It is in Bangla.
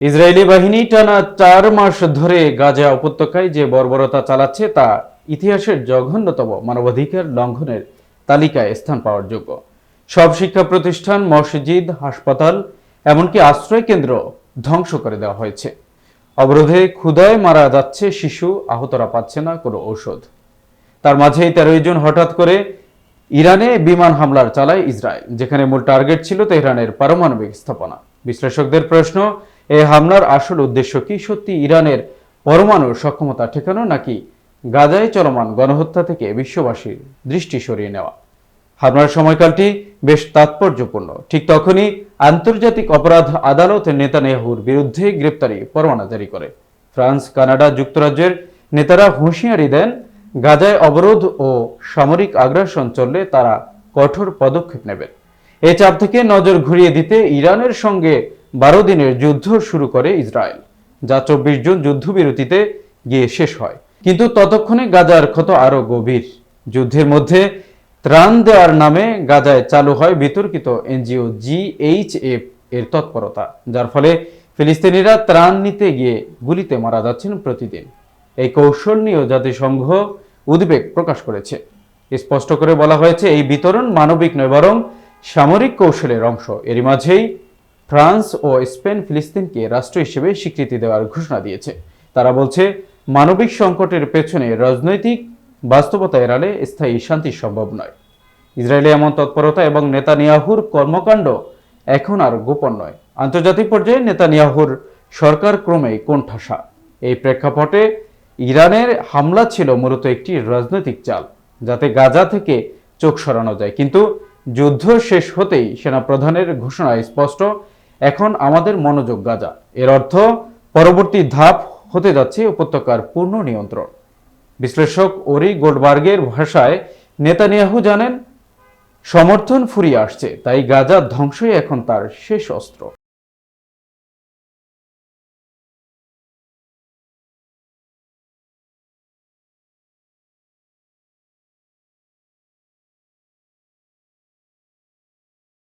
ইসরায়েলি বাহিনী টানা 4 মাস ধরে গাজা উপত্যকায় যে বর্বরতা চালাচ্ছে তা ইতিহাসের জঘন্যতম মানবাধিকার লঙ্ঘনের তালিকায় স্থান পাওয়ার যোগ্য। সব শিক্ষা প্রতিষ্ঠান, মসজিদ, হাসপাতাল, এমনকি আশ্রয় কেন্দ্র ধ্বংস করে দেওয়া হয়েছে। অবরোধে ক্ষুধায় মারা যাচ্ছে শিশু, আহতরা পাচ্ছে না কোনো ঔষধ। তার মাঝেই 13 জুন হঠাৎ করে ইরানে বিমান হামলার চালায় ইসরায়েল, যেখানে মূল টার্গেট ছিল তেহরানের পারমাণবিক স্থাপনা। বিশ্লেষকদের প্রশ্ন, এই হামলার আসল উদ্দেশ্য কি? সত্যি ইরানের পরমাণু সক্ষমতা ঠেকানো, নাকি গাজায় চলমান গণহত্যা থেকে বিশ্ববাসীর দৃষ্টি সরিয়ে নেওয়া? হামলার সময়কালটি বেশ তাৎপর্যপূর্ণ। ঠিক তখনই আন্তর্জাতিক অপরাধ আদালত নেতানিয়াহুর বিরুদ্ধে গ্রেপ্তারি পরোয়ানা জারি করে। ফ্রান্স, কানাডা, যুক্তরাজ্যের নেতারা হুঁশিয়ারি দেন, গাজায় অবরোধ ও সামরিক আগ্রাসন চললে তারা কঠোর পদক্ষেপ নেবেন। এই চাপ থেকে নজর ঘুরিয়ে দিতে ইরানের সঙ্গে 12 দিনের যুদ্ধ শুরু করে ইসরায়েল, যা 24 জুন যুদ্ধবিরতিতে গিয়ে শেষ হয়। কিন্তু ততক্ষণে গাজার ক্ষত আরো গভীর। যুদ্ধের মধ্যে ত্রাণ দেওয়ার নামে গাজায় চালু হয় বিতর্কিত এনজিও জিএইচএফ এর তৎপরতা, যার ফলে ফিলিস্তিনিরা ত্রাণ নিতে গিয়ে গুলিতে মারা যাচ্ছেন প্রতিদিন। এই কৌশল নিয়েও জাতিসংঘ উদ্বেগ প্রকাশ করেছে। স্পষ্ট করে বলা হয়েছে, এই বিতরণ মানবিক নয়, বরং সামরিক কৌশলের অংশ। এরই মাঝেই ফ্রান্স ও স্পেন ফিলিস্তিনকে রাষ্ট্র হিসেবে স্বীকৃতি দেওয়ার ঘোষণা দিয়েছে। তারা বলছে, মানবিক সংকটের পেছনে রাজনৈতিক বাস্তবতা এড়ালে স্থায়ী শান্তি সম্ভব নয়। ইসরায়েলে এমন তৎপরতা এবং নেতানিয়াহুর কর্মকাণ্ড এখন আর গোপন নয়। আন্তর্জাতিক পর্যায়ে নেতানিয়াহুর সরকার ক্রমেই কোণঠাসা। এই প্রেক্ষাপটে ইরানের হামলা ছিল মূলত একটি রাজনৈতিক চাল, যাতে গাজা থেকে চোখ সরানো যায়। কিন্তু যুদ্ধ শেষ হতেই সেনাপ্রধানের ঘোষণায় স্পষ্ট, এখন আমাদের মনোযোগ গাজা। এর অর্থ পরবর্তী ধাপ হতে যাচ্ছে উপত্যকার পূর্ণ নিয়ন্ত্রণ। বিশ্লেষক ওরি গোল্ডবার্গের ভাষায়, নেতানিয়াহু জানেন সমর্থন ফুরিয়ে আসছে, তাই গাজা ধ্বংসই এখন তার শেষ অস্ত্র।